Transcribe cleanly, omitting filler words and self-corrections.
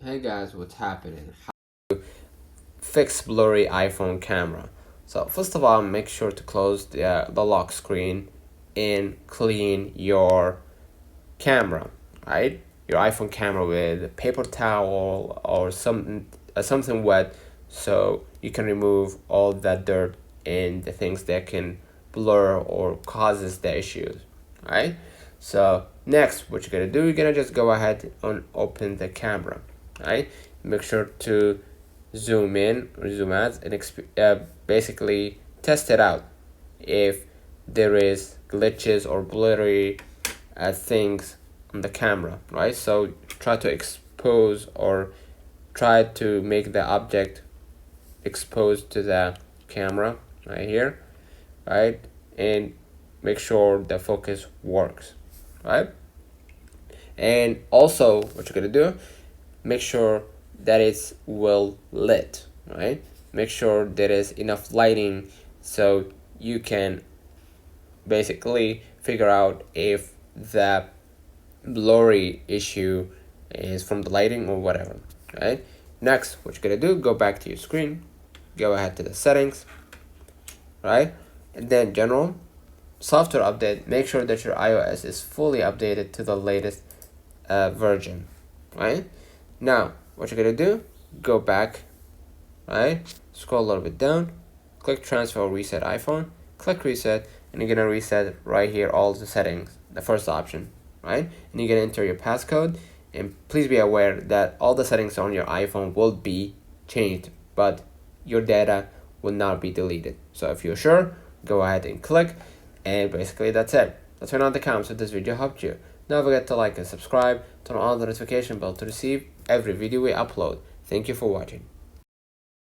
Hey guys, what's happening? Fix blurry iPhone camera. So first of all, make sure to close the lock screen and clean your camera, right? Your iPhone camera with a paper towel or something wet, so you can remove all that dirt and the things that can blur or causes the issues, right? So next, what you're gonna do, you're gonna just go ahead and open the camera, right? Make sure to zoom in or zoom out and basically test it out if there is glitches or blurry things on the camera, right? So try to expose or try to make the object exposed to the camera right here, right? And make sure the focus works, right? And also what you're gonna do, make sure that it's well lit, right? Make sure there is enough lighting so you can basically figure out if the blurry issue is from the lighting or whatever, right? Next, what you're gonna do, go back to your screen, go ahead to the settings, right? And then general, software update, make sure that your iOS is fully updated to the latest version, right? Now, what you're gonna do, go back, right? Scroll a little bit down, click transfer or reset iPhone, click reset, and you're gonna reset right here all the settings, the first option, right? And you're gonna enter your passcode, and please be aware that all the settings on your iPhone will be changed, but your data will not be deleted. So if you're sure, go ahead and click, and basically that's it. Let's turn on the comments if this video helped you. Don't forget to like and subscribe, turn on the notification bell to receive every video we upload. Thank you for watching.